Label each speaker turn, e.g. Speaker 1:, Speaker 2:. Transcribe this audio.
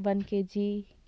Speaker 1: 1 kg